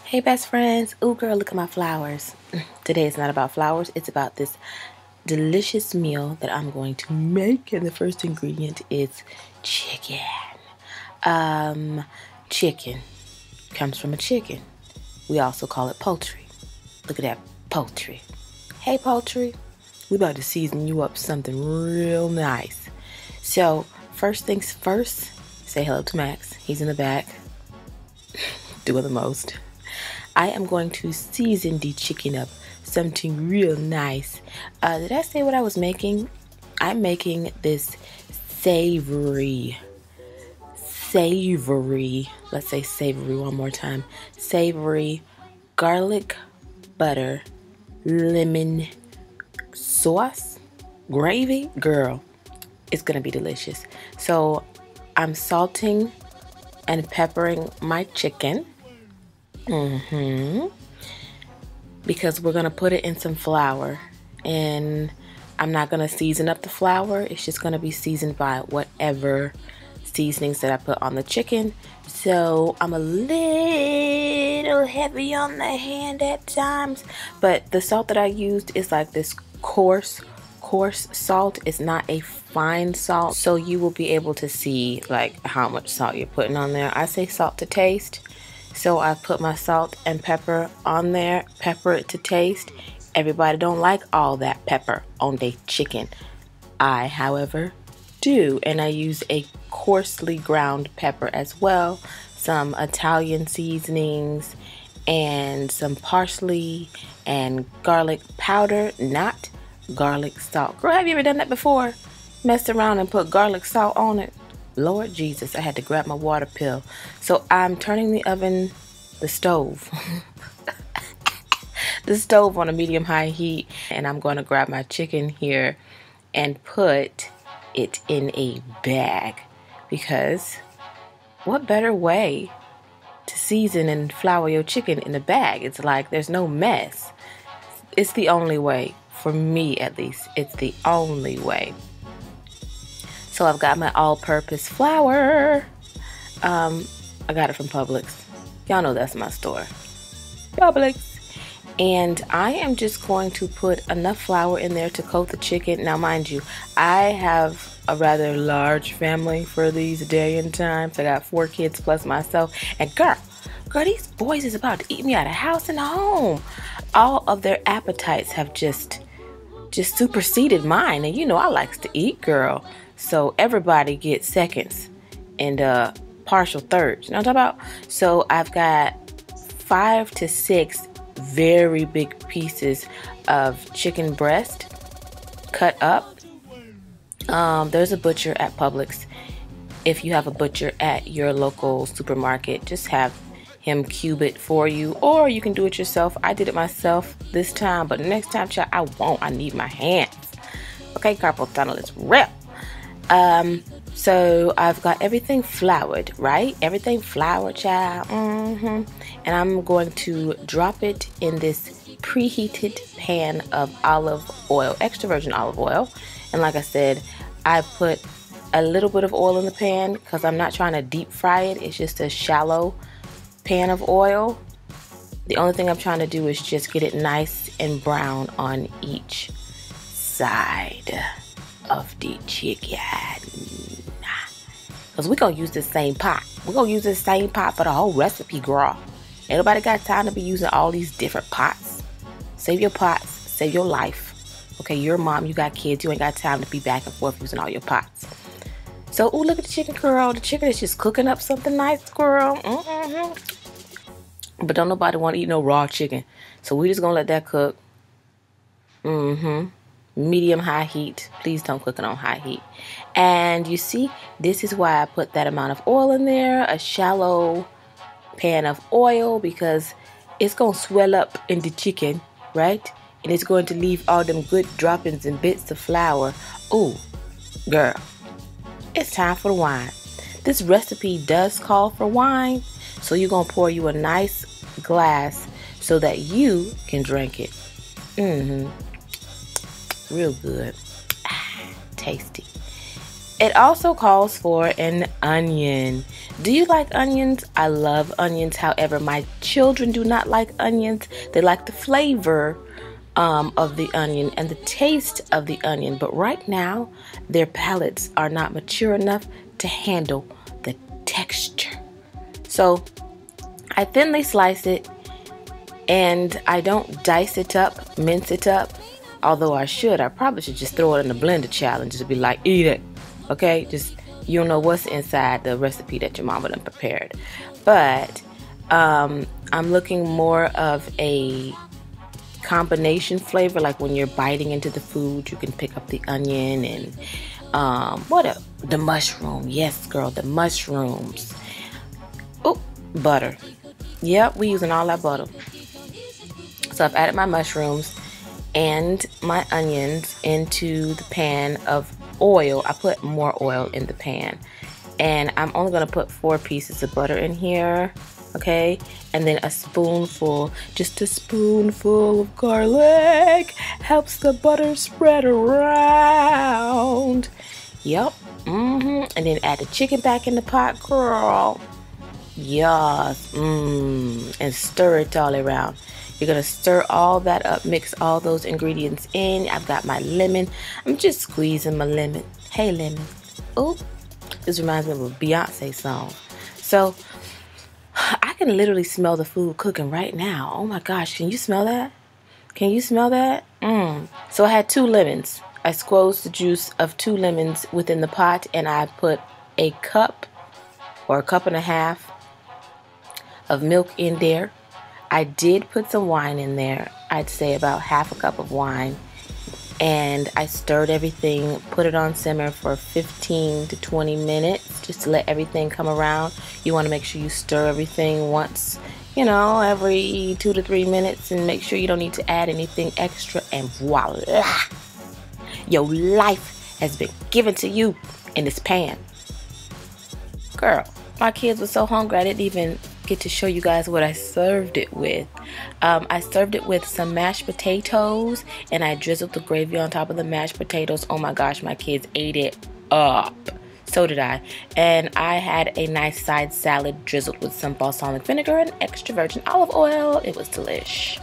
Hey best friends, ooh girl, look at my flowers. Today is not about flowers, it's about this delicious meal that I'm going to make, and the first ingredient is chicken. Chicken comes from a chicken. We also call it poultry. Look at that poultry. Hey poultry, we about to season you up something real nice. So first things first, say hello to Max. He's in the back doing the most. I am going to season the chicken up something real nice. Did I say what I was making? I'm making this savory, let's say savory one more time. Savory garlic butter lemon sauce gravy. Girl, it's gonna be delicious. So I'm salting and peppering my chicken. Because we're gonna put it in some flour, and I'm not gonna season up the flour. It's just gonna be seasoned by whatever seasonings that I put on the chicken. So I'm a little heavy on the hand at times, but the salt that I used is like this coarse salt. It's not a fine salt, so you will be able to see like how much salt you're putting on there. I say salt to taste. So I put my salt and pepper on there, pepper it to taste. Everybody don't like all that pepper on their chicken. I, however, do. And I use a coarsely ground pepper as well, some Italian seasonings, and some parsley and garlic powder, not garlic salt. Girl, have you ever done that before? Messed around and put garlic salt on it? Lord Jesus, I had to grab my water pill. So I'm turning the stove on a medium-high heat, and I'm going to grab my chicken here and put it in a bag, because what better way to season and flour your chicken in a bag? It's like there's no mess. It's the only way, for me at least. It's the only way. So I've got my all-purpose flour. I got it from Publix. Y'all know that's my store. Publix. And I am just going to put enough flour in there to coat the chicken. Now mind you, I have a rather large family for these day and times. I got 4 kids plus myself. And girl, these boys is about to eat me out of house and home. All of their appetites have just superseded mine. And you know I likes to eat, girl. So everybody gets seconds and partial thirds. You know what I'm talking about? So I've got 5 to 6 very big pieces of chicken breast cut up. There's a butcher at Publix. If you have a butcher at your local supermarket, just have him cube it for you, or you can do it yourself. I did it myself this time, but next time, child, I won't. I need my hands. Okay, carpal tunnel is real. So I've got everything floured, right? Everything floured, child. And I'm going to drop it in this preheated pan of olive oil, extra virgin olive oil. And like I said, I put a little bit of oil in the pan because I'm not trying to deep fry it. It's just a shallow pan of oil. The only thing I'm trying to do is just get it nice and brown on each side of the chicken, because we're gonna use the same pot. We're gonna use the same pot for the whole recipe, girl. Ain't nobody got time to be using all these different pots. Save your pots, save your life. Okay, you're a mom, you got kids, you ain't got time to be back and forth using all your pots. So, ooh, look at the chicken, girl. The chicken is just cooking up something nice, girl. But don't nobody want to eat no raw chicken, so we just gonna let that cook. Medium high heat. Please don't cook it on high heat. And you see, this is why I put that amount of oil in there, a shallow pan of oil, because it's gonna swell up in the chicken, right? And it's going to leave all them good droppings and bits of flour. Ooh, girl, it's time for the wine. This recipe does call for wine, so you're gonna pour you a nice glass so that you can drink it. Real good. Tasty. It also calls for an onion. Do you like onions? I love onions. However, my children do not like onions. They like the flavor of the onion and the taste of the onion. But right now, their palates are not mature enough to handle the texture. So I thinly slice it, and I don't dice it up, mince it up. Although I should. I probably should just throw it in the blender challenge and just be like, eat it. Okay, just you don't know what's inside the recipe that your mama done prepared. But I'm looking more of a combination flavor, like when you're biting into the food, you can pick up the onion and the mushroom. Yes, girl, the mushrooms. Oh, butter. Yep, we using all that butter. So I've added my mushrooms and my onions into the pan of oil. I put more oil in the pan, and I'm only going to put 4 pieces of butter in here, okay? And then a spoonful, just a spoonful of garlic helps the butter spread around. Yep. And then add the chicken back in the pot, girl. Yes. And stir it all around. You're going to stir all that up, mix all those ingredients in. I've got my lemon. I'm just squeezing my lemon. Hey, lemon. Oh, this reminds me of a Beyonce song. So, I can literally smell the food cooking right now. Oh my gosh, can you smell that? Can you smell that? So I had 2 lemons. I squeezed the juice of 2 lemons within the pot, and I put a cup or a cup and a half of milk in there. I did put some wine in there. I'd say about half a cup of wine. And I stirred everything, put it on simmer for 15 to 20 minutes just to let everything come around. You want to make sure you stir everything once, every 2 to 3 minutes, and make sure you don't need to add anything extra, and voila! Your life has been given to you in this pan. Girl, my kids were so hungry I didn't even get to show you guys what I served it with. I served it with some mashed potatoes, and I drizzled the gravy on top of the mashed potatoes. Oh my gosh, my kids ate it up. So did I. And I had a nice side salad drizzled with some balsamic vinegar and extra virgin olive oil. It was delish.